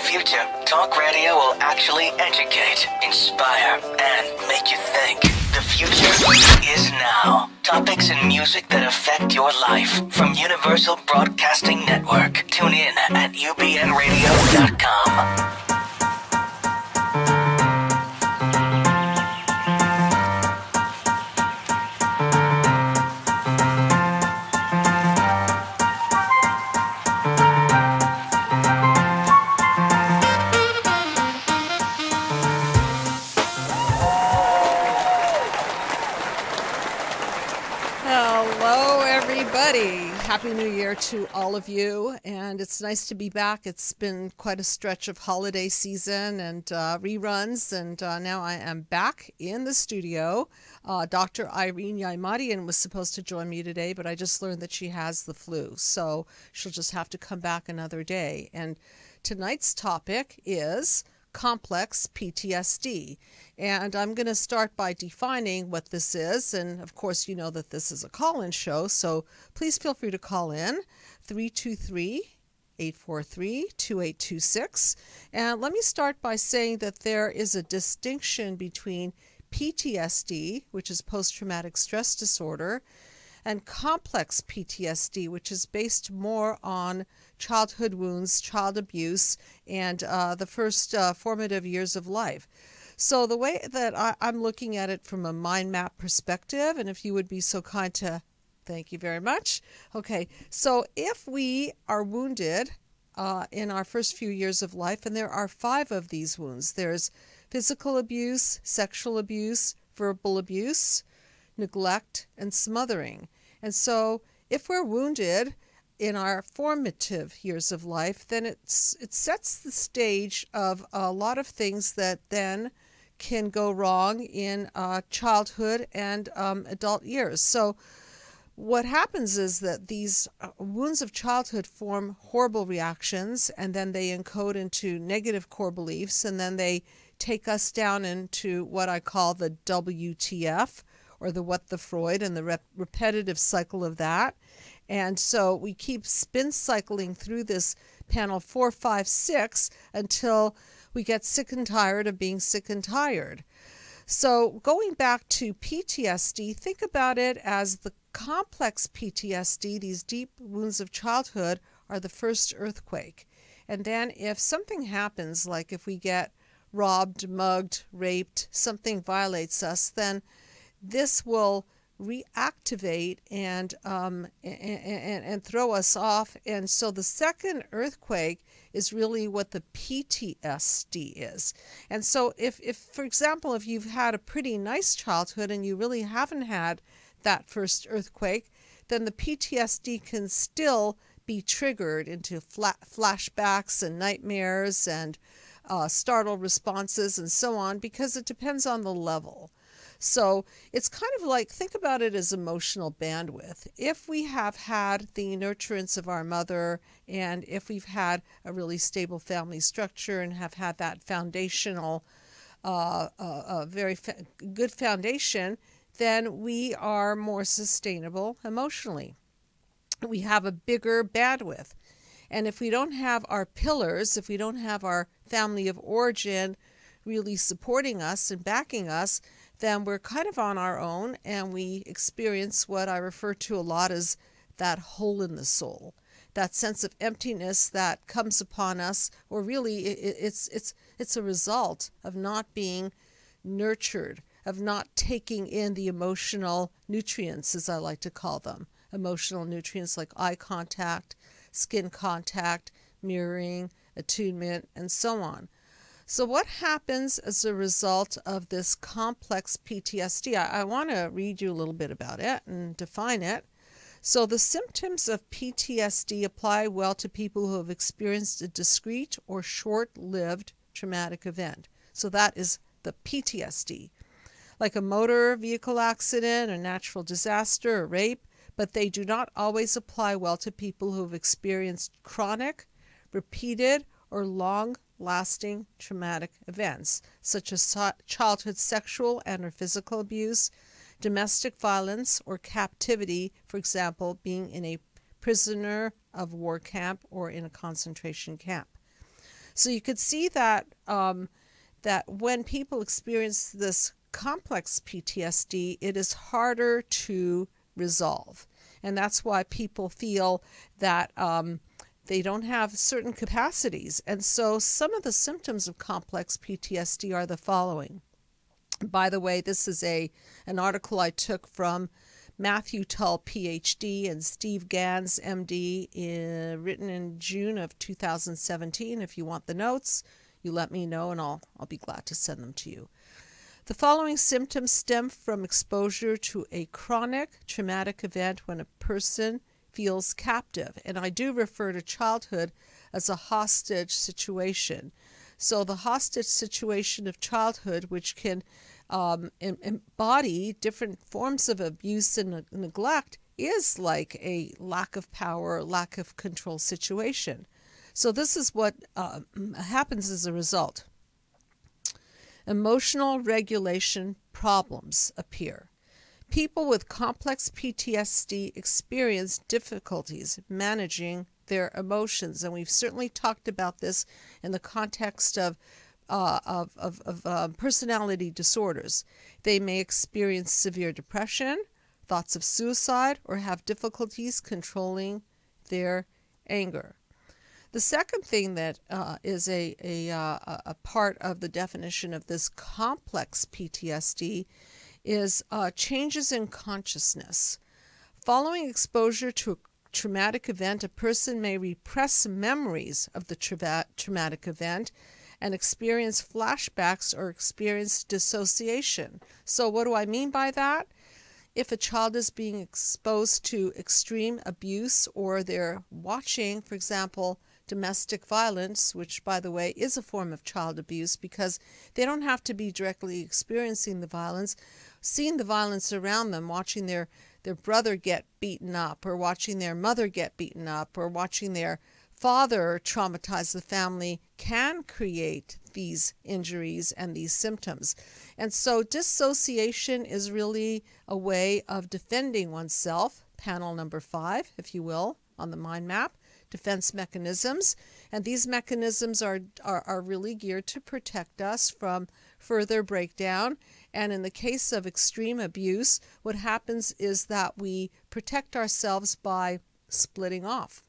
future, talk radio will actually educate, inspire, and make you think. The future is now. Topics and music that affect your life from Universal Broadcasting Network. Tune in at ubnradio.com. Happy New Year to all of you, and it's nice to be back. It's been quite a stretch of holiday season and reruns, and now I am back in the studio. Dr. Irene Yaimadian was supposed to join me today, but I just learned that she has the flu, so she'll just have to come back another day. And tonight's topic is complex PTSD. And I'm going to start by defining what this is. And of course, you know that this is a call-in show, so please feel free to call in 323-843-2826. And let me start by saying that there is a distinction between PTSD, which is post-traumatic stress disorder, and complex PTSD, which is based more on childhood wounds, child abuse, and the first formative years of life. So the way that I'm looking at it from a mind map perspective, and if you would be so kind to, thank you very much. Okay, so if we are wounded in our first few years of life, and there are 5 of these wounds, there's physical abuse, sexual abuse, verbal abuse, neglect, and smothering. And so if we're wounded in our formative years of life, then it sets the stage of a lot of things that then can go wrong in childhood and adult years. So what happens is that these wounds of childhood form horrible reactions, and then they encode into negative core beliefs, and then they take us down into what I call the WTF, or the what the Freud, and the repetitive cycle of that. And so we keep spin cycling through this panel 4, 5, 6 until we get sick and tired of being sick and tired. So going back to PTSD, think about it as the complex PTSD. These deep wounds of childhood are the first earthquake. And then if something happens, like if we get robbed, mugged, raped, something violates us, then this will reactivate and throw us off. And so the second earthquake is really what the PTSD is. And so if for example, if you've had a pretty nice childhood and you really haven't had that first earthquake, then the PTSD can still be triggered into flashbacks and nightmares and startle responses and so on, because it depends on the level. So it's kind of like, think about it as emotional bandwidth. If we have had the nurturance of our mother, and if we've had a really stable family structure and have had that foundational, good foundation, then we are more sustainable emotionally. We have a bigger bandwidth. And if we don't have our pillars, if we don't have our family of origin really supporting us and backing us, then we're kind of on our own, and we experience what I refer to a lot as that hole in the soul, that sense of emptiness that comes upon us, or really it's a result of not being nurtured, of not taking in the emotional nutrients, as I like to call them, emotional nutrients like eye contact, skin contact, mirroring, attunement, and so on. So what happens as a result of this complex PTSD? I want to read you a little bit about it and define it. So the symptoms of PTSD apply well to people who have experienced a discrete or short-lived traumatic event. So that is the PTSD, like a motor vehicle accident, a natural disaster, or rape, but they do not always apply well to people who have experienced chronic, repeated, or long-lasting traumatic events, such as childhood sexual and or physical abuse, domestic violence, or captivity, for example, being in a prisoner of war camp or in a concentration camp. So you could see that that when people experience this complex PTSD, it is harder to resolve. And that's why people feel that they don't have certain capacities. And so some of the symptoms of complex PTSD are the following. By the way, this is an article I took from Matthew Tull, Ph.D., and Steve Gans, M.D., written in June of 2017. If you want the notes, you let me know, and I'll be glad to send them to you. The following symptoms stem from exposure to a chronic traumatic event when a person feels captive. And I do refer to childhood as a hostage situation. So the hostage situation of childhood, which can embody different forms of abuse and neglect, is like a lack of power, lack of control situation. So this is what happens as a result. Emotional regulation problems appear. People with complex PTSD experience difficulties managing their emotions, and we've certainly talked about this in the context of personality disorders. They may experience severe depression, thoughts of suicide, or have difficulties controlling their anger. The second thing that is a part of the definition of this complex PTSD is changes in consciousness. Following exposure to a traumatic event, a person may repress memories of the traumatic event and experience flashbacks or experience dissociation. So what do I mean by that? If a child is being exposed to extreme abuse, or they're watching, for example, domestic violence, which, by the way, is a form of child abuse because they don't have to be directly experiencing the violence, seeing the violence around them, watching their brother get beaten up, or watching their mother get beaten up, or watching their father traumatize the family, can create these injuries and these symptoms. And so dissociation is really a way of defending oneself, panel number 5, if you will, on the mind map. Defense mechanisms, and these mechanisms are really geared to protect us from further breakdown. And in the case of extreme abuse, what happens is that we protect ourselves by splitting off.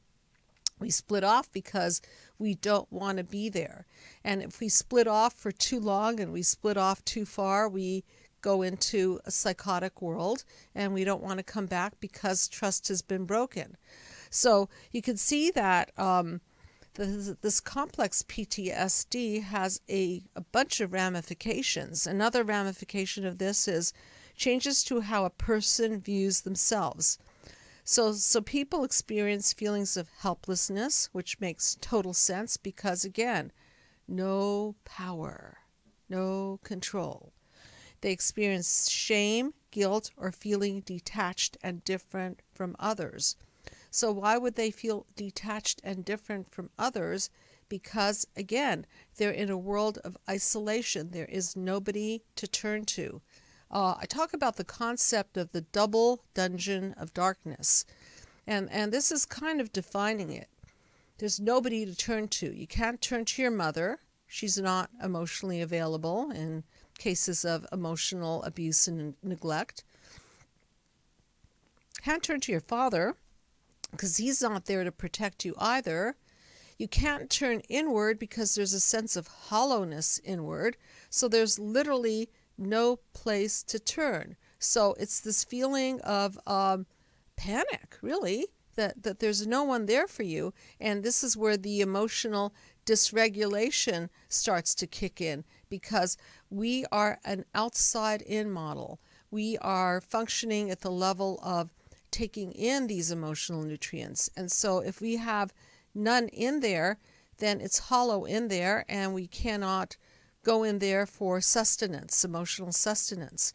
We split off because we don't want to be there. And if we split off for too long and we split off too far, we go into a psychotic world, and we don't want to come back because trust has been broken. So you can see that this complex PTSD has a bunch of ramifications. Another ramification of this is changes to how a person views themselves. So people experience feelings of helplessness, which makes total sense because, again, no power, no control. They experience shame, guilt, or feeling detached and different from others. So why would they feel detached and different from others? Because, again, they're in a world of isolation. There is nobody to turn to. I talk about the concept of the double dungeon of darkness. And this is kind of defining it. There's nobody to turn to. You can't turn to your mother. She's not emotionally available in cases of emotional abuse and neglect. Can't turn to your father, because he's not there to protect you either. You can't turn inward because there's a sense of hollowness inward. So there's literally no place to turn. So it's this feeling of panic, really, that there's no one there for you. And this is where the emotional dysregulation starts to kick in, because we are an outside-in model. We are functioning at the level of taking in these emotional nutrients. And so if we have none in there, then it's hollow in there, and we cannot go in there for sustenance, emotional sustenance.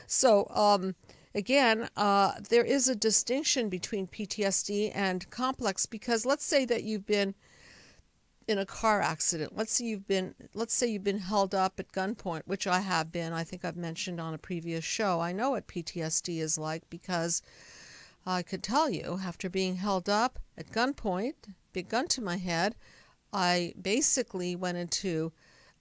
So again, there is a distinction between PTSD and complex, because let's say that you've been in a car accident. Let's say you've been held up at gunpoint, which I have been. I think I've mentioned on a previous show. I know what PTSD is like because I could tell you, after being held up at gunpoint, big gun to my head, I basically went into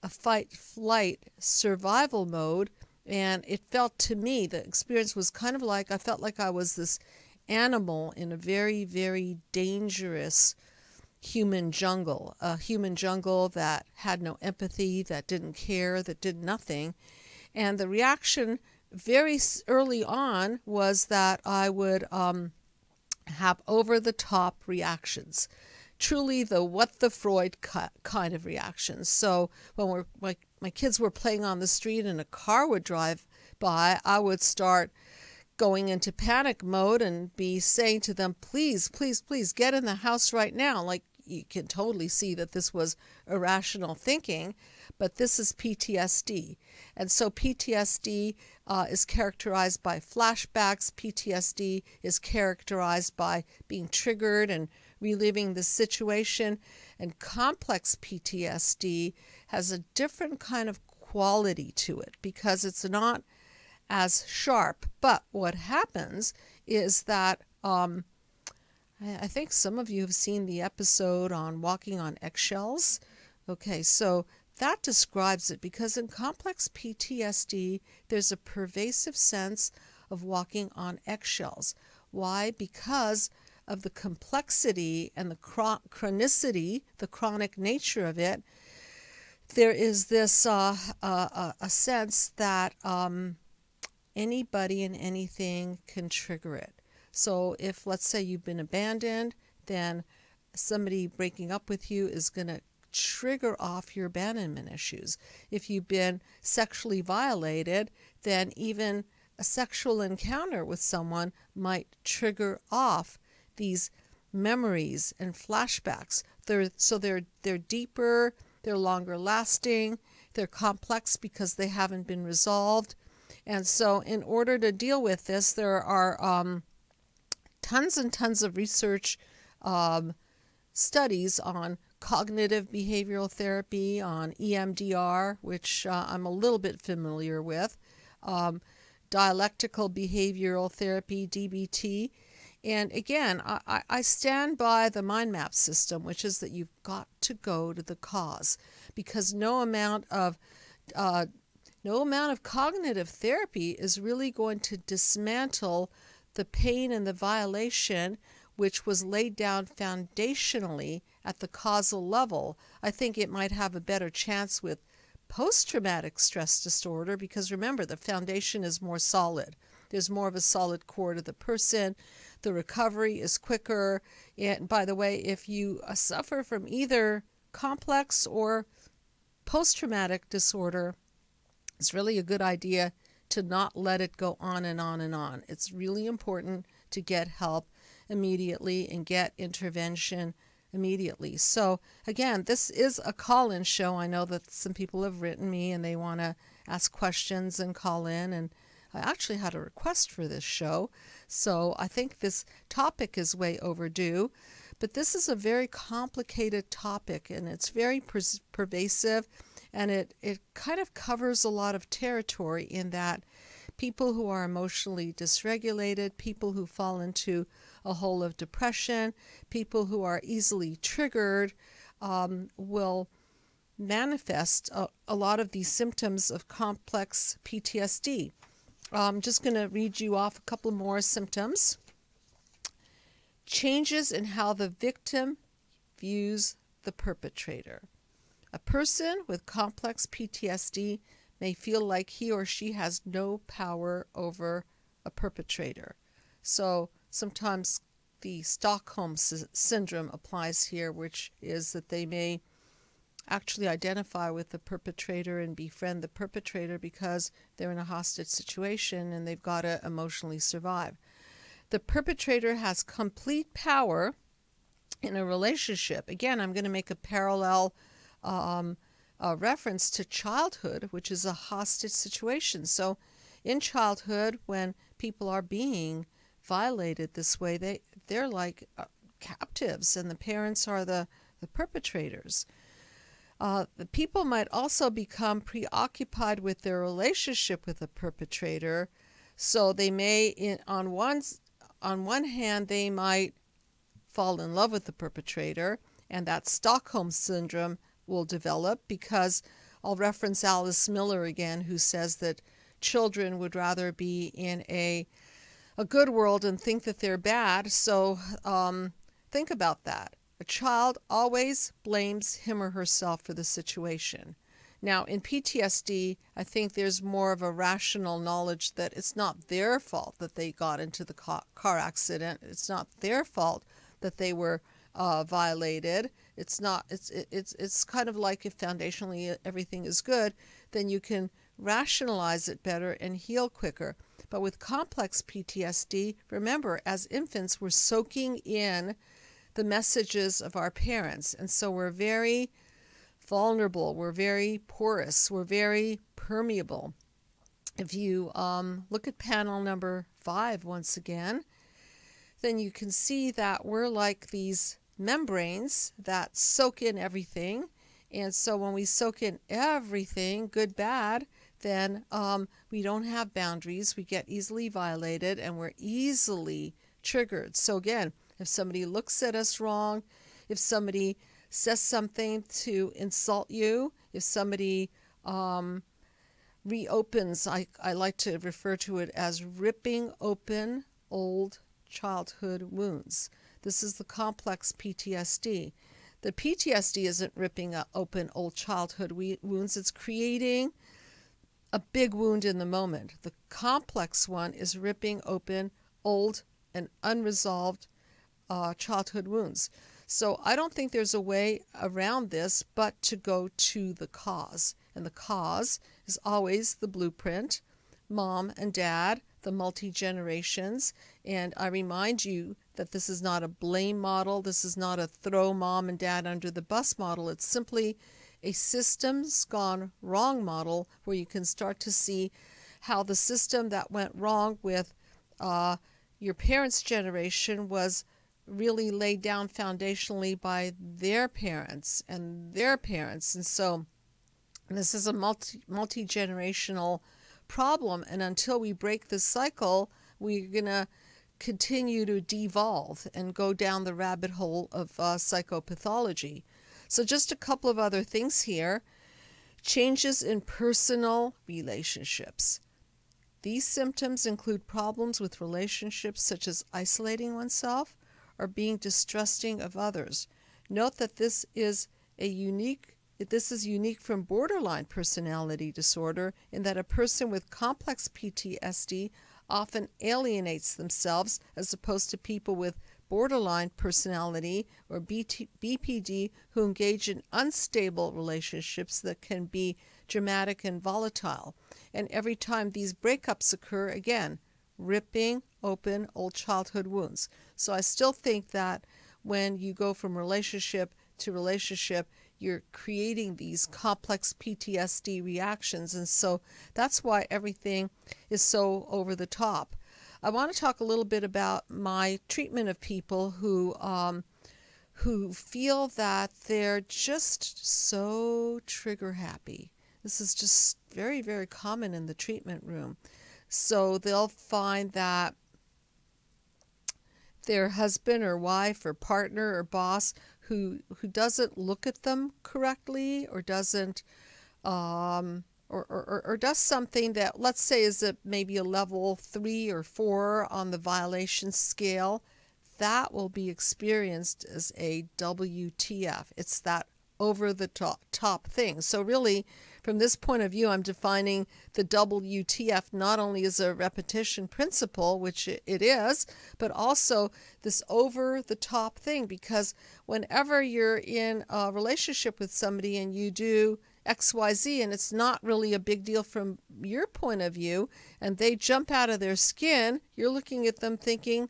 a fight, flight, survival mode, and it felt to me, the experience was kind of like, I felt like I was this animal in a very, very dangerous human jungle, a human jungle that had no empathy, that didn't care, that did nothing. And the reaction very early on was that I would have over-the-top reactions, truly the what the Freud kind of reactions. So when my kids were playing on the street and a car would drive by, I would start going into panic mode and be saying to them, please, please, please get in the house right now. Like, you can totally see that this was irrational thinking, but this is PTSD. And so PTSD is characterized by flashbacks. PTSD is characterized by being triggered and reliving the situation. And complex PTSD has a different kind of quality to it because it's not as sharp. But what happens is that I think some of you have seen the episode on walking on eggshells. Okay, so that describes it, because in complex PTSD, there's a pervasive sense of walking on eggshells. Why? Because of the complexity and the chronicity, the chronic nature of it. There is this a sense that anybody and anything can trigger it. So if, let's say, you've been abandoned, then somebody breaking up with you is going to trigger off your abandonment issues. If you've been sexually violated, then even a sexual encounter with someone might trigger off these memories and flashbacks. They're deeper, they're longer lasting, they're complex because they haven't been resolved. And so in order to deal with this, there are tons and tons of research studies on cognitive behavioral therapy, on EMDR, which I'm a little bit familiar with, dialectical behavioral therapy, DBT. And again, I stand by the Mindmap system, which is that you've got to go to the cause, because no amount of cognitive therapy is really going to dismantle the pain and the violation which was laid down foundationally at the causal level. I think it might have a better chance with post-traumatic stress disorder because, remember, the foundation is more solid. There's more of a solid core to the person. The recovery is quicker. And by the way, if you suffer from either complex or post-traumatic disorder, it's really a good idea to not let it go on and on and on. It's really important to get help immediately and get intervention immediately. So again, this is a call-in show. I know that some people have written me and they want to ask questions and call in, and I actually had a request for this show. So I think this topic is way overdue, but this is a very complicated topic and it's very pervasive. And it kind of covers a lot of territory in that people who are emotionally dysregulated, people who fall into a hole of depression, people who are easily triggered will manifest a lot of these symptoms of complex PTSD. I'm just going to read you off a couple more symptoms. Changes in how the victim views the perpetrator. A person with complex PTSD may feel like he or she has no power over a perpetrator. So sometimes the Stockholm syndrome applies here, which is that they may actually identify with the perpetrator and befriend the perpetrator because they're in a hostage situation and they've got to emotionally survive. The perpetrator has complete power in a relationship. Again, I'm going to make a parallel reference to childhood, which is a hostage situation. So in childhood, when people are being violated this way, they're like captives, and the parents are the perpetrators. The people might also become preoccupied with their relationship with the perpetrator. So they may, on one hand, they might fall in love with the perpetrator, and that Stockholm syndrome will develop, because I'll reference Alice Miller again, who says that children would rather be in a good world and think that they're bad. So think about that. A child always blames him or herself for the situation. Now, in PTSD, I think there's more of a rational knowledge that it's not their fault that they got into the car accident. It's not their fault that they were violated. It's not. It's kind of like, if foundationally everything is good, then you can rationalize it better and heal quicker. But with complex PTSD, remember, as infants, we're soaking in the messages of our parents, and so we're very vulnerable, we're very porous, we're very permeable. If you look at panel number 5 once again, then you can see that we're like these membranes that soak in everything. And so when we soak in everything, good, bad, then we don't have boundaries, we get easily violated, and we're easily triggered. So again, if somebody looks at us wrong, if somebody says something to insult you, if somebody reopens, I like to refer to it as ripping open old childhood wounds. This is the complex PTSD. The PTSD isn't ripping open old childhood wounds, it's creating a big wound in the moment. The complex one is ripping open old and unresolved childhood wounds. So I don't think there's a way around this but to go to the cause. And the cause is always the blueprint, mom and dad, the multi-generations. And I remind you that this is not a blame model. This is not a throw mom and dad under the bus model. It's simply a systems gone wrong model, where you can start to see how the system that went wrong with your parents' generation was really laid down foundationally by their parents and their parents. And so this is a multi-generational problem, and until we break this cycle, we're going to continue to devolve and go down the rabbit hole of psychopathology. So just a couple of other things here. Changes in personal relationships. These symptoms include problems with relationships such as isolating oneself or being distrusting of others. Note that this is unique from borderline personality disorder, in that a person with complex PTSD often alienates themselves, as opposed to people with borderline personality or BPD who engage in unstable relationships that can be dramatic and volatile. And every time these breakups occur, again, ripping open old childhood wounds. So I still think that when you go from relationship to relationship, you're creating these complex PTSD reactions. And so that's why everything is so over the top. I want to talk a little bit about my treatment of people who feel that they're just so trigger happy. This is just very, very common in the treatment room. So they'll find that their husband or wife or partner or boss who doesn't look at them correctly, or doesn't or does something that, let's say, is maybe a level 3 or 4 on the violation scale, that will be experienced as a WTF. It's that over the top thing. So really, from this point of view, I'm defining the WTF not only as a repetition principle, which it is, but also this over the top thing. Because whenever you're in a relationship with somebody and you do XYZ and it's not really a big deal from your point of view, and they jump out of their skin, you're looking at them thinking,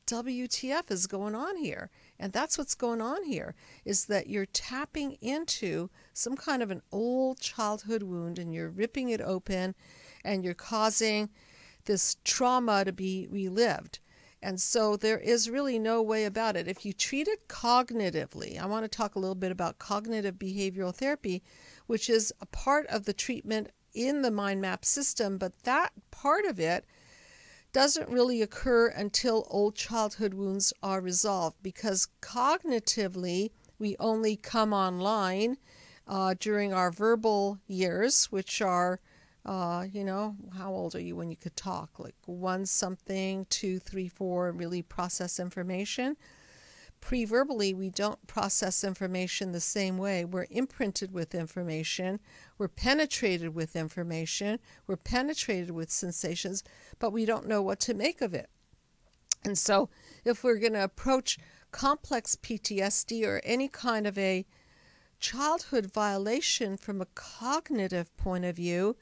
WTF is going on here? And that's what's going on here, is that you're tapping into some kind of an old childhood wound, and you're ripping it open, and you're causing this trauma to be relived. And so there is really no way about it. If you treat it cognitively, I want to talk a little bit about cognitive behavioral therapy, which is a part of the treatment in the Mindmap system, but that part of it doesn't really occur until old childhood wounds are resolved, because cognitively We only come online during our verbal years, which are, how old are you when you could talk? Like 1 something, 2, 3, 4, really process information. Pre-verbally, we don't process information the same way. We're imprinted with information. We're penetrated with information. We're penetrated with sensations, but we don't know what to make of it. And so if we're going to approach complex PTSD or any kind of a childhood violation from a cognitive point of view,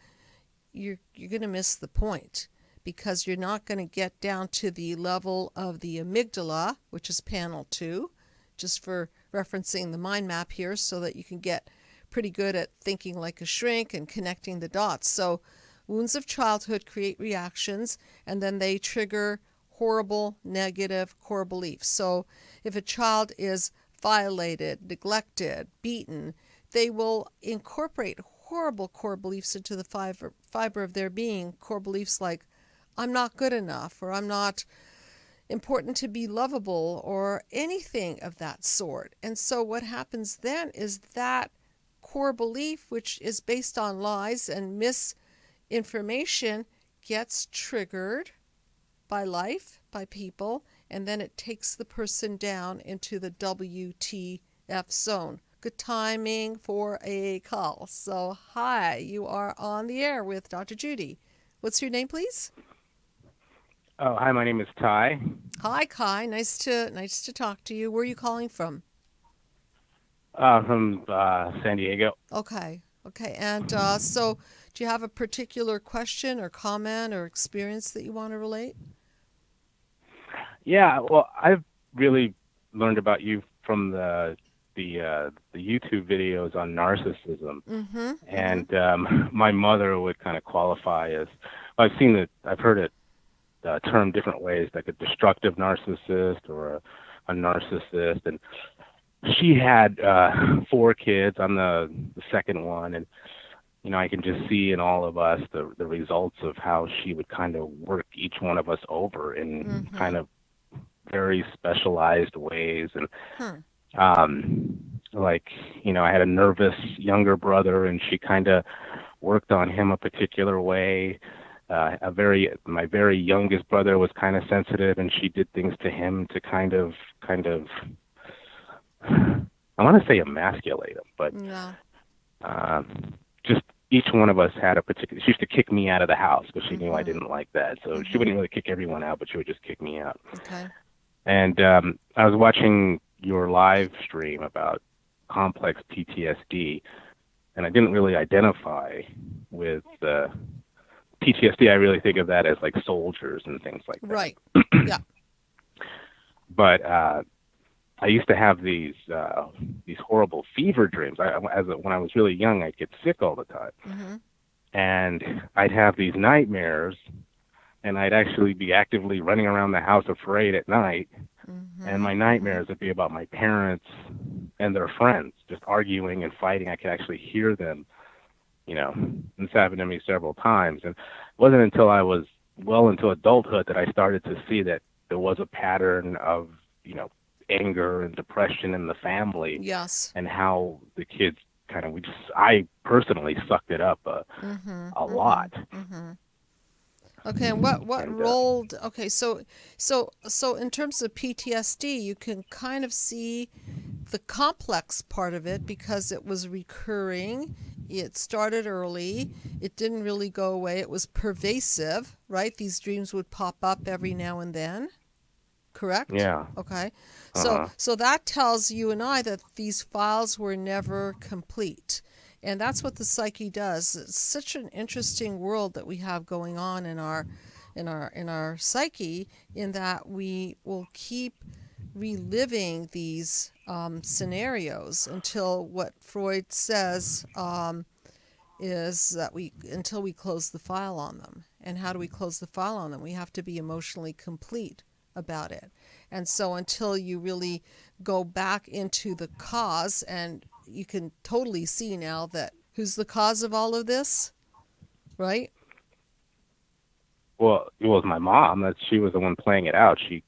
you're going to miss the point, because you're not going to get down to the level of the amygdala, which is panel 2, just for referencing the mind map here so that you can get pretty good at thinking like a shrink and connecting the dots. So wounds of childhood create reactions, and then they trigger horrible, negative core beliefs. So if a child is violated, neglected, beaten, they will incorporate horrible core beliefs into the fiber of their being. Core beliefs like, I'm not good enough, or I'm not important to be lovable, or anything of that sort. And so what happens then is that core belief, which is based on lies and misinformation, gets triggered by life, by people, and then it takes the person down into the WTF zone. Good timing for a call. So, hi, you are on the air with Dr. Judy. What's your name, please? Oh, hi, my name is Ty. Hi, Kai. Nice to talk to you. Where are you calling from? From San Diego. Okay. And so do you have a particular question or comment or experience that you want to relate? Yeah, well, I've really learned about you from the YouTube videos on narcissism. Mm-hmm. And my mother would kind of qualify as, I've heard it termed different ways, like a destructive narcissist or a narcissist. And she had 4 kids. I'm the second one, and I can just see in all of us the results of how she would kind of work each one of us over in kind of very specialized ways. And I had a nervous younger brother, and she kind of worked on him a particular way. My very youngest brother was kind of sensitive, and she did things to him to kind of I want to say emasculate him, but just each one of us had a particular. She used to kick me out of the house because she knew I didn't like that. So she wouldn't really kick everyone out, but she would just kick me out. Okay. And I was watching your live stream about complex PTSD, and I didn't really identify with PTSD. I really think of that as like soldiers and things like that. Right. Yeah. But I used to have these horrible fever dreams. When I was really young, I'd get sick all the time, and I'd have these nightmares, and I'd actually be actively running around the house afraid at night. And my nightmares would be about my parents and their friends just arguing and fighting. I could actually hear them. And it's happened to me several times. And it wasn't until I was well into adulthood that I started to see that there was a pattern of, anger and depression in the family. Yes. And how the kids I personally sucked it up a lot. Okay, and what role? Okay, so in terms of PTSD, you can kind of see the complex part of it because it was recurring. It started early. It didn't really go away. It was pervasive, right? These dreams would pop up every now and then. Correct? Yeah. Okay. So that tells you and I that these files were never complete. And that's what the psyche does. It's such an interesting world that we have going on in our psyche, in that we will keep reliving these scenarios until what Freud says is that until we close the file on them. And how do we close the file on them? We have to be emotionally complete about it. And so until you really go back into the cause, and you can totally see now that who's the cause of all of this, right? Well, it was my mom. She was the one playing it out. She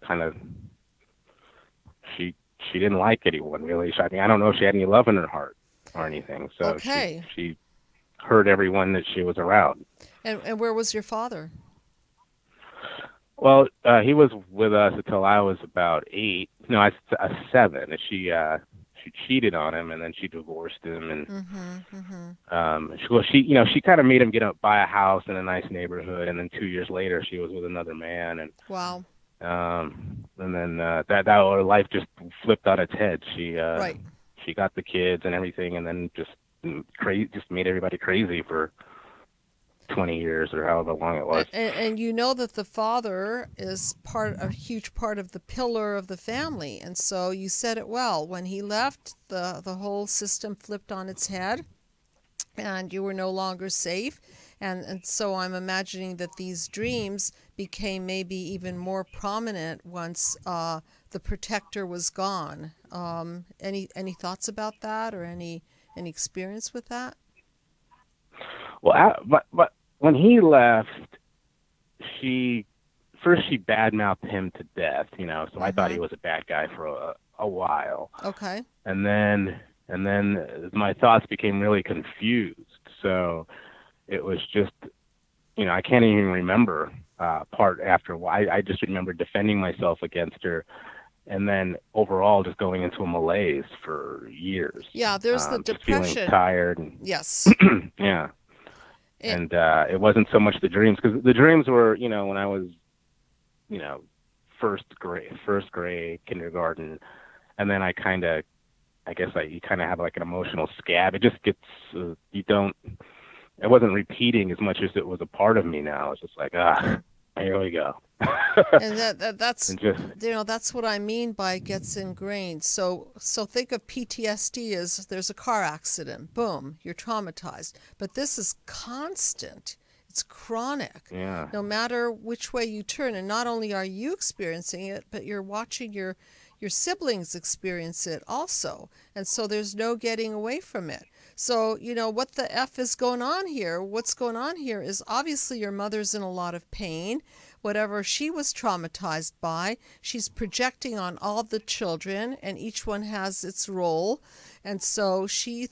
she didn't like anyone really. I mean, I don't know if she had any love in her heart or anything. So Okay. she hurt everyone that she was around. And where was your father? Well, he was with us until I was about 8. No, I was 7. She cheated on him, and then she divorced him, and she kind of made him buy a house in a nice neighborhood, and then 2 years later she was with another man, and wow. And then that her life just flipped on its head. She got the kids and everything, and then just made everybody crazy for 20 years or however long it was. And you know that the father is a huge part of the pillar of the family. And so you said it well. When he left, the whole system flipped on its head, and you were no longer safe. And so I'm imagining that these dreams became maybe even more prominent once the protector was gone. Any thoughts about that, or any experience with that? Well, but when he left, she badmouthed him to death, so I thought he was a bad guy for a while. Okay. And then my thoughts became really confused. So it was just, I can't even remember part after why. I just remember defending myself against her, and then overall just going into a malaise for years. Yeah, there's the depression. Just feeling tired. And, yes. Yeah. And it wasn't so much the dreams, because the dreams were, when I was, first grade, kindergarten, and then you kind of have like an emotional scab. It just gets, it wasn't repeating as much as it was a part of me now. It's just like, here we go. And that's that's what I mean by gets ingrained. So think of PTSD as there's a car accident, boom, you're traumatized. But this is constant. It's chronic. Yeah. No matter which way you turn, and not only are you experiencing it, but you're watching your siblings experience it also. And so there's no getting away from it. So, what the F is going on here? What's going on here is obviously your mother's in a lot of pain. Whatever she was traumatized by, she's projecting on all the children, and each one has its role. And so she's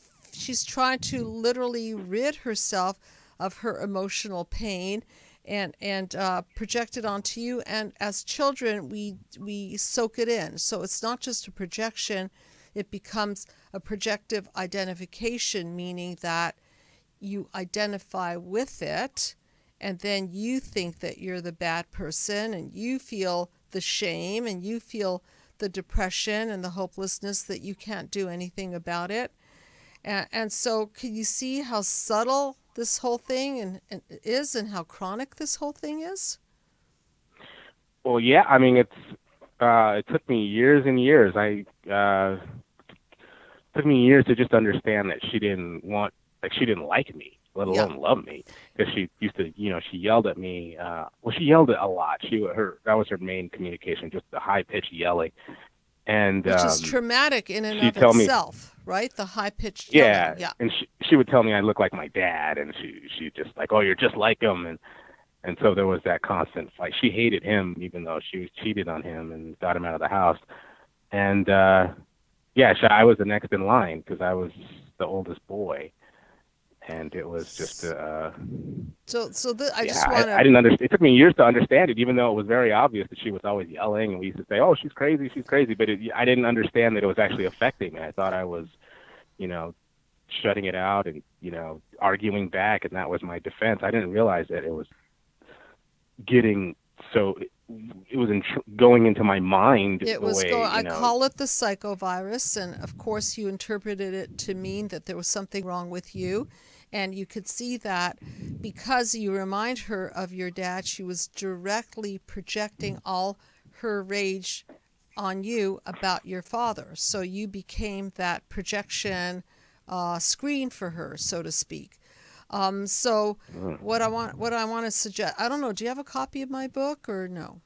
trying to literally rid herself of her emotional pain and project it onto you. And as children, we soak it in. So it's not just a projection. It becomes a projective identification, meaning that you identify with it, and then you think that you're the bad person, and you feel the shame, and you feel the depression and the hopelessness that you can't do anything about it. And so can you see how subtle this whole thing is, and how chronic this whole thing is? Well, yeah. I mean, it took me years and years. Took me years to just understand that she didn't like me, let alone love me. Because she used to, she yelled at me. She yelled a lot. That was her main communication, just the high-pitched yelling. And which is traumatic in and of itself, right? The high-pitched yelling. Yeah. And she would tell me I look like my dad, and she just like, oh, you're just like him. And so there was that constant fight. She hated him, even though she was cheated on him and got him out of the house. And I was the next in line because I was the oldest boy, and it was just. I didn't understand. It took me years to understand it, even though it was very obvious that she was always yelling, and we used to say, "Oh, she's crazy, she's crazy," but I didn't understand that it was actually affecting me. I thought I was, shutting it out and arguing back, and that was my defense. I didn't realize that it was getting so. It was going into my mind. I call it the psychovirus, and of course you interpreted it to mean that there was something wrong with you, and you could see that because you remind her of your dad, she was directly projecting all her rage on you about your father. So you became that projection screen for her, so to speak. So what I want to suggest, I don't know, do you have a copy of my book or no?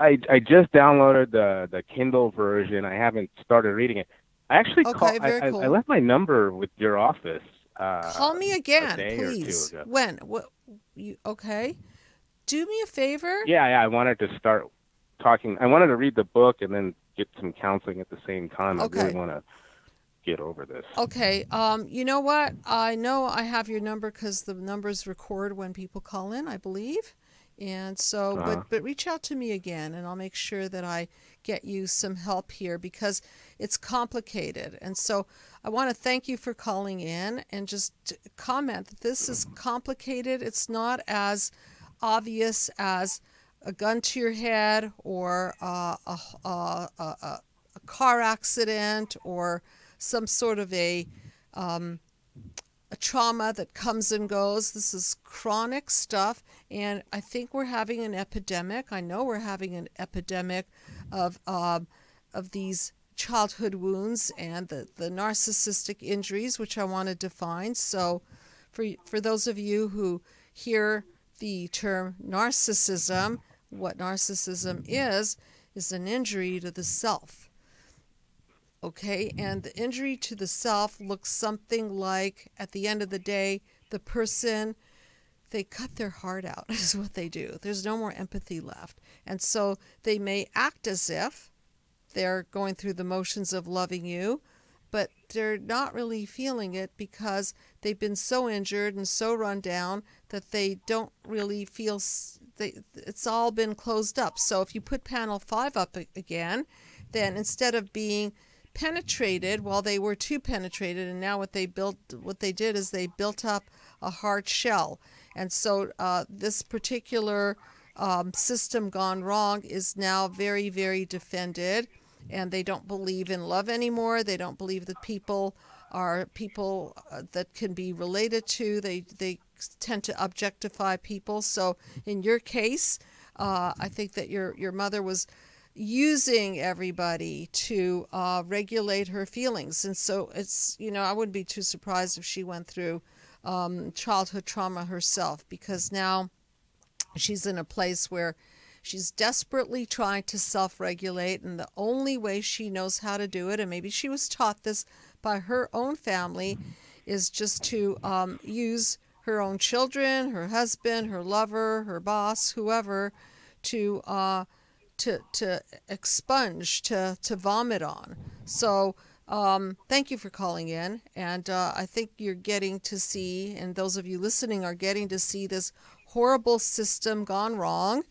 I just downloaded the Kindle version. I haven't started reading it. I actually cool. I left my number with your office. Call me again, please. Or 2 ago. When? What? Okay. Do me a favor. Yeah. I wanted to start talking. I wanted to read the book and then get some counseling at the same time. Okay. I really want to get over this. Okay. You know what? I know I have your number because the numbers record when people call in, I believe. And so, but reach out to me again, and I'll make sure that I get you some help here because it's complicated. And so I want to thank you for calling in and just comment that this is complicated. It's not as obvious as a gun to your head or a car accident or some sort of a trauma that comes and goes. This is chronic stuff, and I think we're having an epidemic. I know we're having an epidemic of these childhood wounds and the narcissistic injuries, which I want to define. So for those of you who hear the term narcissism, what narcissism is an injury to the self. Okay, and the injury to the self looks something like, at the end of the day, the person, they cut their heart out, is what they do. There's no more empathy left. And so they may act as if they're going through the motions of loving you, but they're not really feeling it because they've been so injured and so run down that they don't really feel, it's all been closed up. So if you put panel 5 up again, then instead of being penetrated, well, they were too penetrated, and now what they did is they built up a hard shell. And so this particular system gone wrong is now very, very defended, and they don't believe in love anymore. They don't believe that people are people that can be related to. They tend to objectify people. So in your case, I think that your mother was using everybody to regulate her feelings. And so it's, I wouldn't be too surprised if she went through childhood trauma herself, because now she's in a place where she's desperately trying to self-regulate, and the only way she knows how to do it, and maybe she was taught this by her own family, is just to use her own children, her husband, her lover, her boss, whoever, to expunge, to vomit on. So thank you for calling in, and I think you're getting to see, and those of you listening are getting to see, this horrible system gone wrong.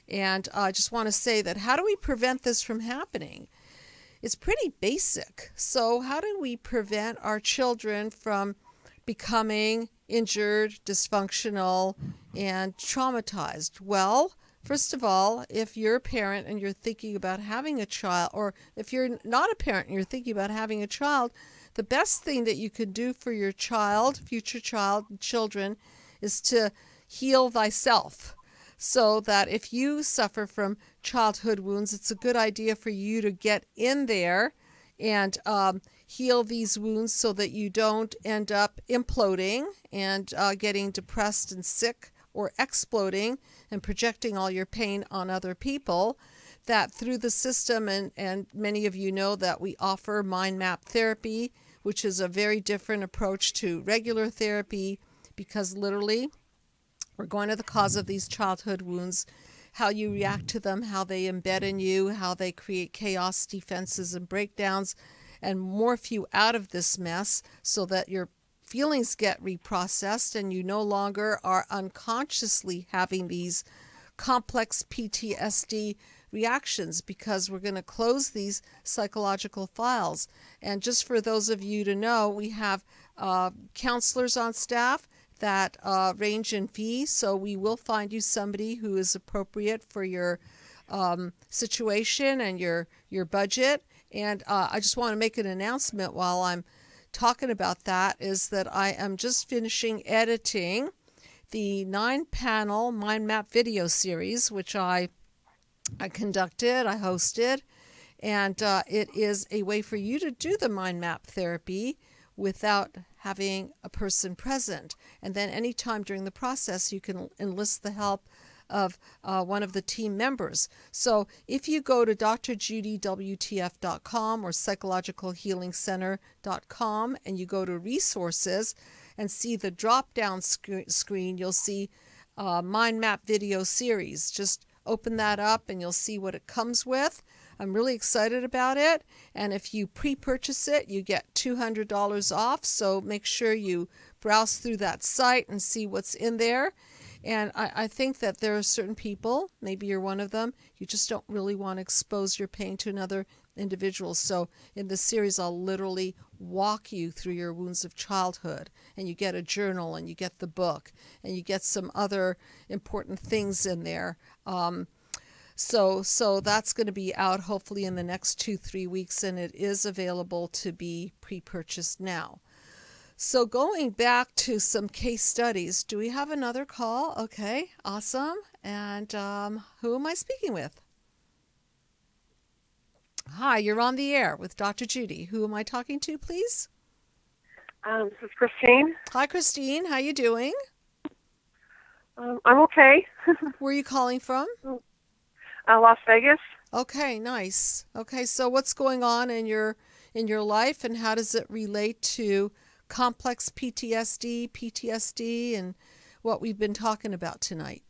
And I just want to say that how do we prevent this from happening? It's pretty basic. So how do we prevent our children from becoming injured, dysfunctional, and traumatized? Well, first of all, if you're a parent and you're thinking about having a child, or if you're not a parent and you're thinking about having a child, the best thing that you could do for your child, future child, children, is to heal thyself. So that if you suffer from childhood wounds, it's a good idea for you to get in there and heal these wounds so that you don't end up imploding and getting depressed and sick, or exploding and projecting all your pain on other people. That through the system, and many of you know that we offer Mindmap Therapy, which is a very different approach to regular therapy, because literally we're going to the cause of these childhood wounds, how you react to them, how they embed in you, how they create chaos, defenses, and breakdowns, and morph you out of this mess so that your feelings get reprocessed and you no longer are unconsciously having these complex PTSD reactions, because we're going to close these psychological files. And just for those of you to know, we have counselors on staff that range in fee, so we will find you somebody who is appropriate for your situation and your budget. And I just want to make an announcement while I'm talking about that, is that I am just finishing editing the 9-panel Mindmap video series, which I conducted, I hosted, and it is a way for you to do the Mindmap therapy without having a person present. And then anytime during the process, you can enlist the help of one of the team members. So if you go to drjudywtf.com or psychologicalhealingcenter.com and you go to resources and see the drop-down screen, you'll see Mindmap video series. Just open that up and you'll see what it comes with. I'm really excited about it. And if you pre-purchase it, you get $200 off. So make sure you browse through that site and see what's in there. And I think that there are certain people, maybe you're one of them, you just don't really want to expose your pain to another individual. So in this series, I'll literally walk you through your wounds of childhood, and you get a journal, and you get the book, and you get some other important things in there. So that's going to be out hopefully in the next 2-3 weeks, and it is available to be pre-purchased now. So going back to some case studies, do we have another call? Okay, awesome. And who am I speaking with? Hi, you're on the air with Dr. Judy. Who am I talking to, please? This is Christine. Hi, Christine. How you doing? I'm okay. Where are you calling from? Las Vegas. Okay, nice. Okay, so what's going on in your life, and how does it relate to complex PTSD, and what we've been talking about tonight?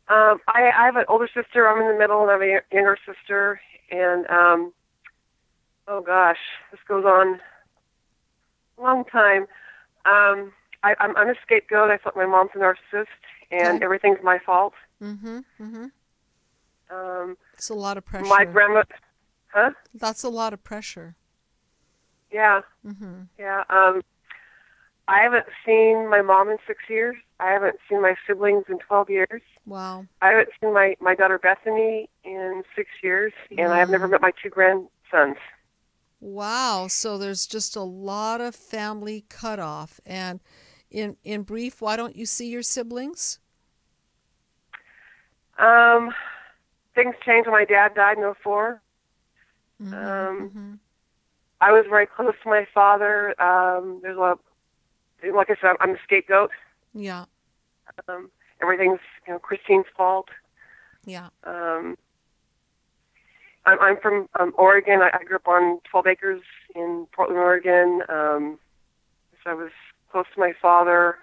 I have an older sister. I'm in the middle, and I have a younger sister. And oh gosh, this goes on a long time. I'm a scapegoat. I thought my mom's a narcissist, and everything's my fault. It's a lot of pressure. My grandma, That's a lot of pressure. Yeah. Yeah. I haven't seen my mom in 6 years. I haven't seen my siblings in 12 years. Wow. I haven't seen my daughter Bethany in 6 years, and I have never met my 2 grandsons. Wow. So there's just a lot of family cutoff. And in brief, why don't you see your siblings? Things changed when my dad died in 2004. I was very close to my father. There's like I said, I'm a scapegoat. Yeah. Everything's Christine's fault. Yeah. I'm from Oregon. I grew up on 12 acres in Portland, Oregon. So I was close to my father.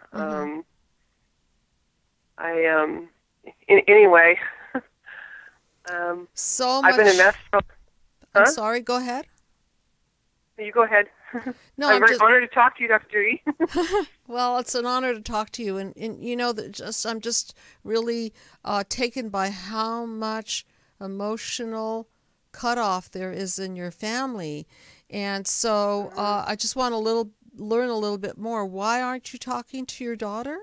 Anyway. So much. I've been a mess. I'm sorry. Go ahead. You go ahead. No, I'm very honored to talk to you, Dr. Judy. Well, it's an honor to talk to you, and you know that I'm just really taken by how much emotional cutoff there is in your family, and so I just want to learn a little bit more. Why aren't you talking to your daughter?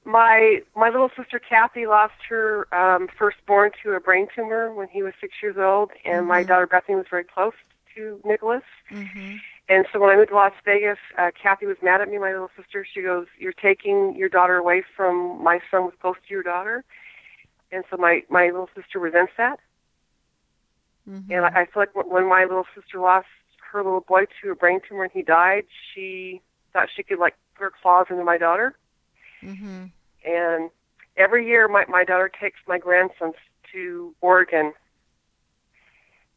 My little sister Kathy lost her firstborn to a brain tumor when he was 6 years old, and my daughter Bethany was very close to Nicholas. And so when I moved to Las Vegas, Kathy was mad at me, my little sister. She goes, "You're taking your daughter away from my son was close to your daughter." And so my little sister resents that. And I feel like when my little sister lost her little boy to a brain tumor and he died, she thought she could, like, put her claws into my daughter. And every year my daughter takes my grandsons to Oregon.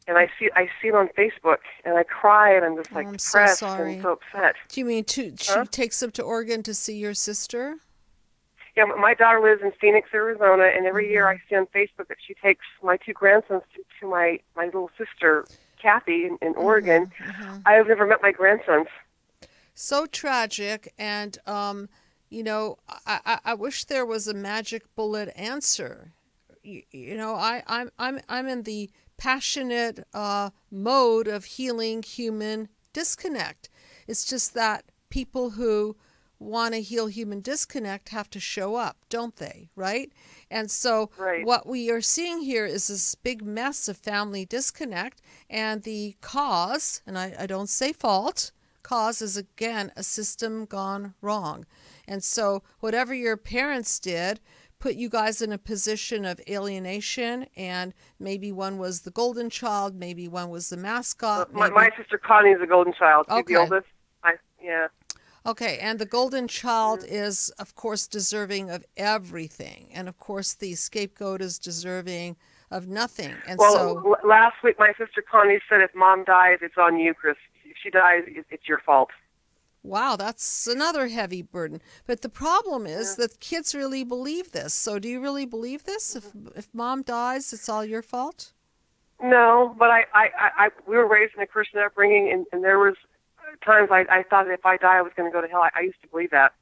And I see it on Facebook, and I cry, and I'm just like depressed so sorry. and so upset. Do you mean she takes them to Oregon to see your sister? Yeah, my daughter lives in Phoenix, Arizona, and every year I see on Facebook that she takes my 2 grandsons to my little sister, Kathy, in Oregon. I have never met my grandsons. So tragic, and you know, I wish there was a magic bullet answer. You know, I'm in the passionate mode of healing human disconnect. It's just that people who want to heal human disconnect have to show up, don't they? Right? And so what we are seeing here is this big mess of family disconnect, and the cause, and I don't say fault, cause is again a system gone wrong. And so whatever your parents did put you guys in a position of alienation, and maybe one was the golden child, maybe one was the mascot. My sister Connie is the golden child. She's the oldest. Yeah. Okay, and the golden child is, of course, deserving of everything. And, of course, the scapegoat is deserving of nothing. And so last week my sister Connie said, if Mom dies, it's on you, Chris. If she dies, it's your fault. Wow, that's another heavy burden. But the problem is that kids really believe this. So do you really believe this? If mom dies, it's all your fault? No, but we were raised in a Christian upbringing, and there was times I thought that if I die, I was going to go to hell. I used to believe that.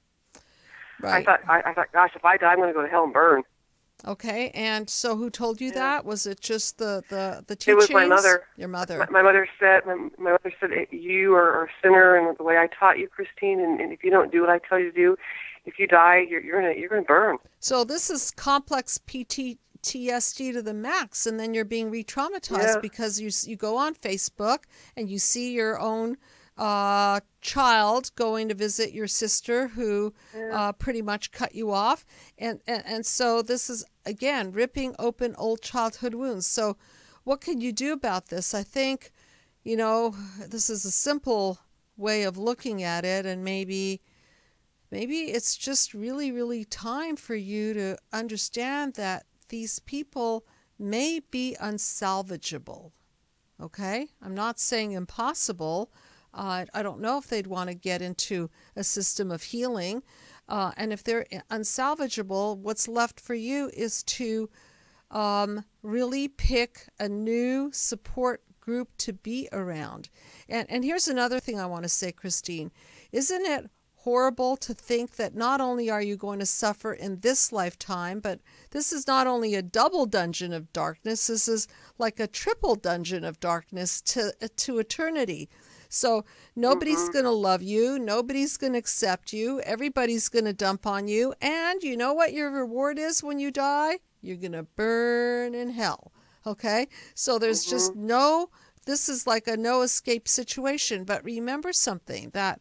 Right. I thought, gosh, if I die, I'm going to go to hell and burn. Okay, and so who told you that? Was it just the teachings? It was my mother. Your mother. My mother said, you are a sinner, and the way I taught you, Christine, and if you don't do what I tell you to do, if you die, you're gonna burn. So this is complex PTSD to the max, and then you're being re-traumatized because you go on Facebook and you see your own child going to visit your sister who pretty much cut you off, and so this is again ripping open old childhood wounds. So what can you do about this? I think this is a simple way of looking at it, and maybe it's just really time for you to understand that these people may be unsalvageable. Okay, I'm not saying impossible. I don't know if they'd want to get into a system of healing. And if they're unsalvageable, what's left for you is to really pick a new support group to be around. And here's another thing I want to say, Christine. Isn't it horrible to think that not only are you going to suffer in this lifetime, but this is not only a double dungeon of darkness, this is like a triple dungeon of darkness to eternity. So nobody's going to love you. Nobody's going to accept you. Everybody's going to dump on you. And you know what your reward is when you die? You're going to burn in hell. Okay? So there's just this is like a no escape situation. But remember something, that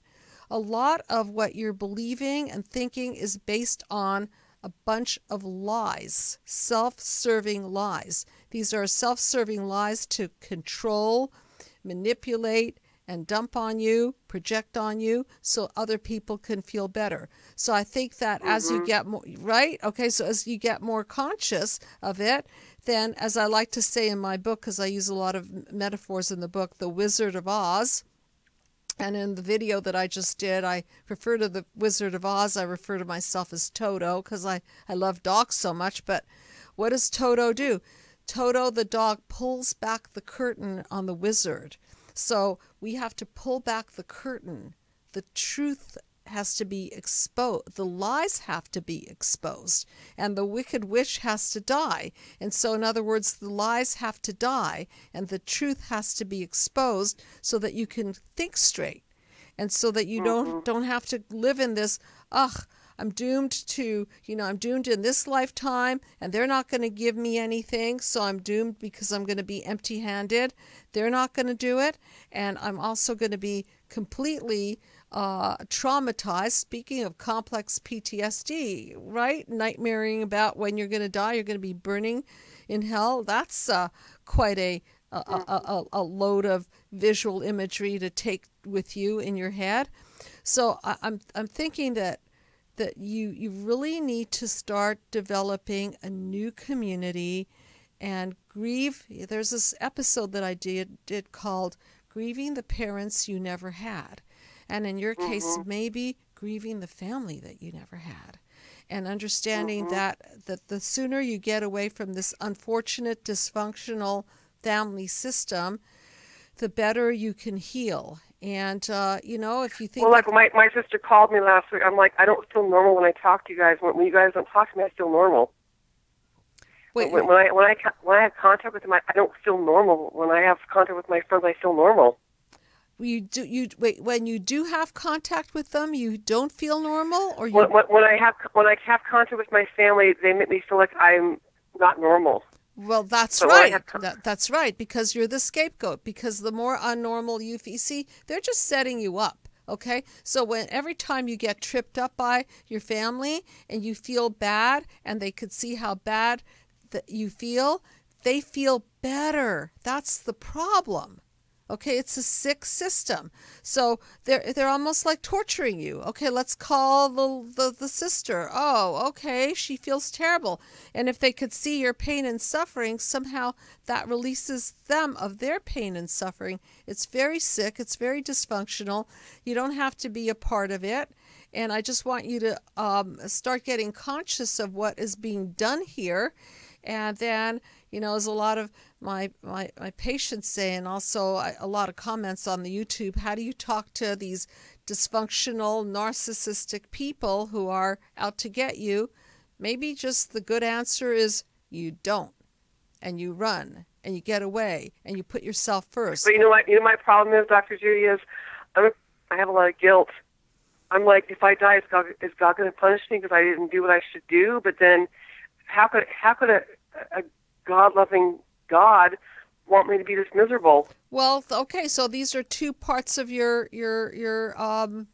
a lot of what you're believing and thinking is based on a bunch of lies, self-serving lies. These are self-serving lies to control, manipulate, and dump on you, project on you, so other people can feel better. So I think that as you get more, right? Okay, so as you get more conscious of it, then as I like to say in my book, because I use a lot of metaphors in the book, The Wizard of Oz, and in the video that I just did, I refer to the Wizard of Oz, I refer to myself as Toto, because I love dogs so much, but what does Toto do? Toto, the dog, pulls back the curtain on the wizard. So we have to pull back the curtain. The truth has to be exposed. The lies have to be exposed. And the wicked witch has to die. And so, in other words, the lies have to die. And the truth has to be exposed so that you can think straight. And so that you don't have to live in this, I'm doomed to, I'm doomed in this lifetime, and they're not going to give me anything, so I'm doomed because I'm going to be empty-handed. They're not going to do it, and I'm also going to be completely traumatized. Speaking of complex PTSD, right? Nightmaring about when you're going to die, you're going to be burning in hell. That's quite a load of visual imagery to take with you in your head. So I'm thinking that you really need to start developing a new community and grieve. There's this episode that I did called Grieving the Parents You Never Had. And in your case, maybe grieving the family that you never had. And understanding that the sooner you get away from this unfortunate, dysfunctional family system, the better you can heal. And, if you think... Well, like my sister called me last week. I'm like, I don't feel normal when I talk to you guys. When you guys don't talk to me, I feel normal. Wait, when I have contact with them, I don't feel normal. When I have contact with my friends, I feel normal. When you do have contact with them, you don't feel normal, or you... When I have contact with my family, they make me feel like I'm not normal. Well, that's right. That's right, because you're the scapegoat. Because the more unnormal you see, they're just setting you up. Okay, so every time you get tripped up by your family and you feel bad, and they could see how bad that you feel, they feel better. That's the problem. Okay, it's a sick system. So they're almost like torturing you. Okay, let's call the sister. Oh, okay, she feels terrible. And if they could see your pain and suffering, somehow that releases them of their pain and suffering. It's very sick. It's very dysfunctional. You don't have to be a part of it. And I just want you to start getting conscious of what is being done here. And then, as a lot of my patients say, and also a lot of comments on the YouTube, how do you talk to these dysfunctional, narcissistic people who are out to get you? Maybe just the good answer is you don't, and you run, and you get away, and you put yourself first. But you know what? My problem is, Dr. Judy, is I have a lot of guilt. I'm like, if I die, is God going to punish me because I didn't do what I should do? But then, how could a God-loving God want me to be this miserable? Well, okay, so these are two parts of your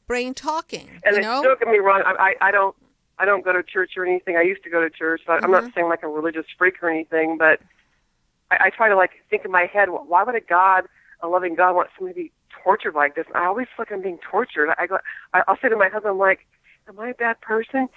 brain talking. And don't get me wrong, I don't go to church or anything. I used to go to church, but I'm not saying like a religious freak or anything. But I try to think in my head, why would a loving God, want somebody to be tortured like this? And I always feel like I'm being tortured. I'll say to my husband, am I a bad person?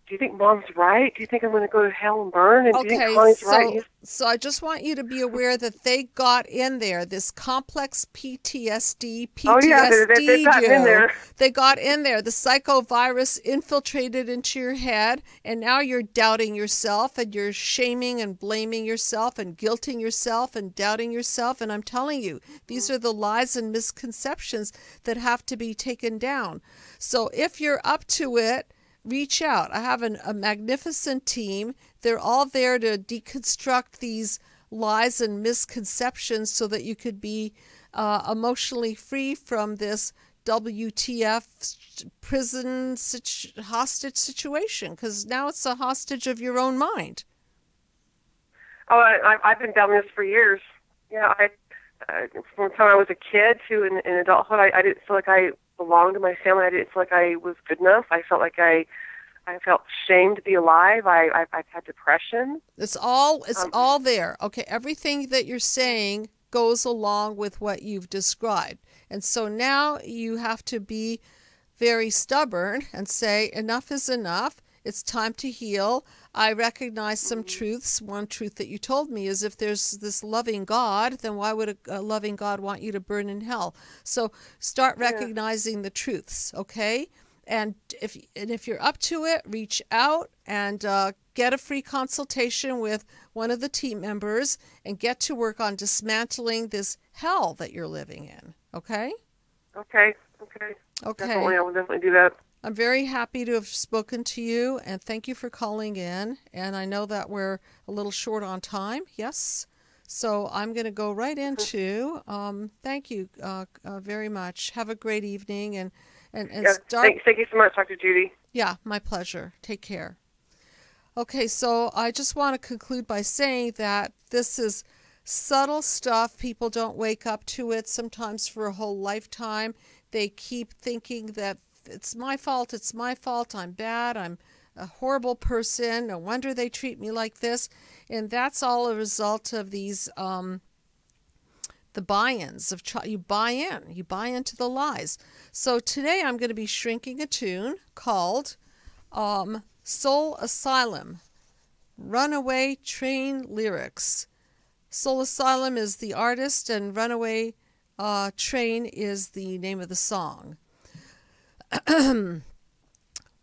Do you think Mom's right? Do you think I'm going to go to hell and burn? And do you think Connie's right? So I just want you to be aware that they got in there, this complex PTSD. Oh, yeah, they've gotten in there. They got in there. The psychovirus infiltrated into your head, and now you're doubting yourself, and you're shaming and blaming yourself, and guilting yourself, and doubting yourself. And I'm telling you, these are the lies and misconceptions that have to be taken down. So if you're up to it, reach out. I have a magnificent team. They're all there to deconstruct these lies and misconceptions so that you could be emotionally free from this WTF prison hostage situation, because now it's a hostage of your own mind. Oh, I've been down this for years. Yeah, from the time I was a kid to in adulthood, I didn't feel like I belonged to my family. I didn't feel like I was good enough. I felt like I felt shamed to be alive. I've had depression. It's all there. Okay, everything that you're saying goes along with what you've described. And so now you have to be very stubborn and say, enough is enough. It's time to heal. I recognize some truths. One truth that you told me is if there's this loving God, then why would a loving God want you to burn in hell? So start recognizing the truths, okay? And if you're up to it, reach out and get a free consultation with one of the team members and get to work on dismantling this hell that you're living in, okay? Okay. Definitely, I will definitely do that. I'm very happy to have spoken to you, and thank you for calling in. And I know that we're a little short on time, yes? So I'm going to go right into, thank you very much. Have a great evening. And start. Thank you so much, Dr. Judy. Yeah, my pleasure. Take care. Okay, so I just want to conclude by saying that this is subtle stuff. People don't wake up to it sometimes for a whole lifetime. They keep thinking that it's my fault, I'm bad, I'm a horrible person, no wonder they treat me like this. And that's all a result of these, the buy-ins. You buy into the lies. So today I'm going to be shrinking a tune called Soul Asylum, Runaway Train Lyrics. Soul Asylum is the artist, and Runaway Train is the name of the song.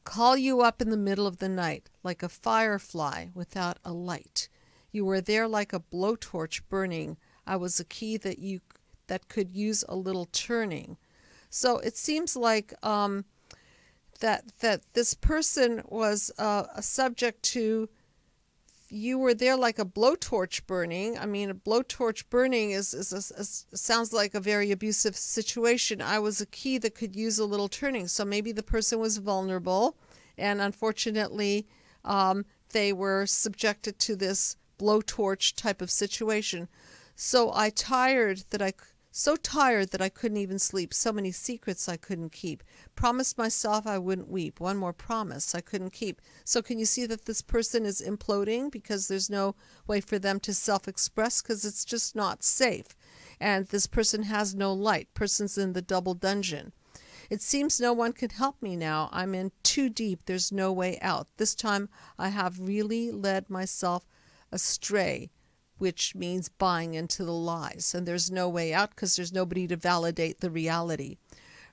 Call you up in the middle of the night, like a firefly without a light. You were there like a blowtorch burning. I was a key that could use a little turning. So it seems like that this person was subject to. You were there like a blowtorch burning. I mean, a blowtorch burning sounds like a very abusive situation. I was a key that could use a little turning. So maybe the person was vulnerable, and unfortunately, they were subjected to this blowtorch type of situation. So so tired that I couldn't even sleep. So many secrets I couldn't keep. Promised myself I wouldn't weep. One more promise I couldn't keep. So can you see that this person is imploding because there's no way for them to self-express because it's just not safe. and this person has no light. Person's in the double dungeon. It seems no one can help me now. I'm in too deep. There's no way out. This time I have really led myself astray, which means buying into the lies. And there's no way out because there's nobody to validate the reality.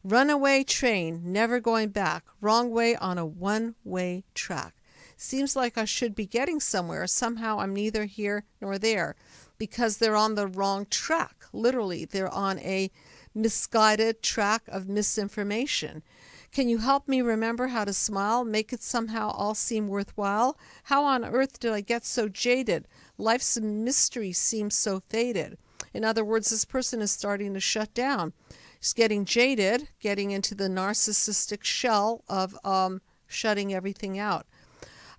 Runaway train, never going back. Wrong way on a one-way track. Seems like I should be getting somewhere. Somehow I'm neither here nor there because they're on the wrong track. Literally, they're on a misguided track of misinformation. Can you help me remember how to smile, make it somehow all seem worthwhile? How on earth did I get so jaded? Life's mystery seems so faded. In other words, this person is starting to shut down. He's getting jaded, getting into the narcissistic shell of shutting everything out.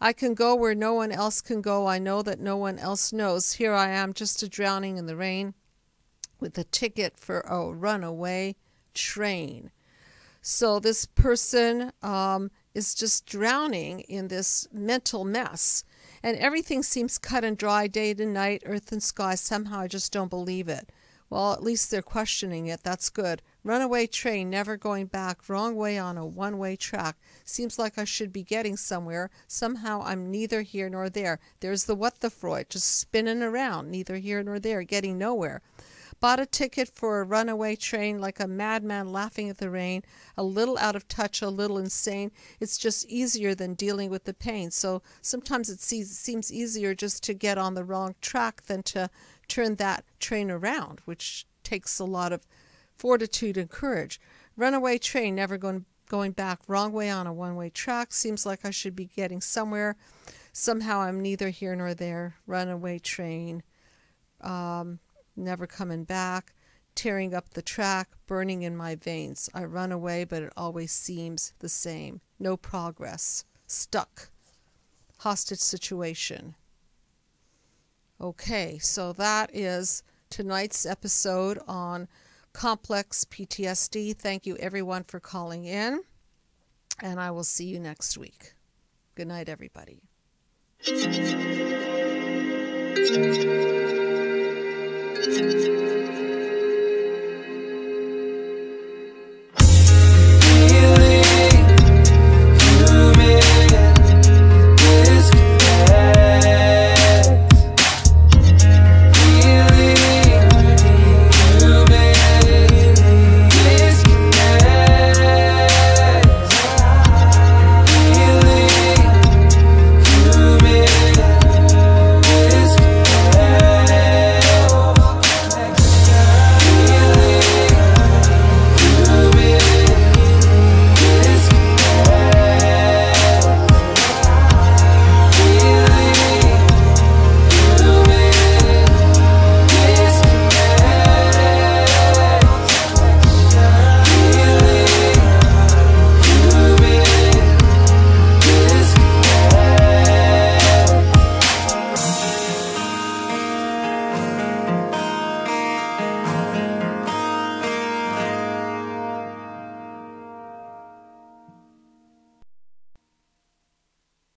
I can go where no one else can go. I know that no one else knows. Here I am, just a drowning in the rain, with a ticket for a runaway train. So this person is just drowning in this mental mess. And everything seems cut and dry, day to night, earth and sky. Somehow I just don't believe it. Well, at least they're questioning it. That's good. Runaway train, never going back. Wrong way on a one-way track. Seems like I should be getting somewhere. Somehow I'm neither here nor there. There's the what the Freud, just spinning around, neither here nor there, getting nowhere. Bought a ticket for a runaway train like a madman laughing at the rain, a little out of touch, a little insane. It's just easier than dealing with the pain. So sometimes it seems easier just to get on the wrong track than to turn that train around, which takes a lot of fortitude and courage. Runaway train, never going back. Wrong way on a one-way track. Seems like I should be getting somewhere. Somehow I'm neither here nor there. Runaway train. Never coming back, tearing up the track, burning in my veins. I run away, but it always seems the same. No progress. Stuck. Hostage situation. Okay, so that is tonight's episode on complex PTSD. Thank you, everyone, for calling in, and I will see you next week. Good night, everybody. Thank you.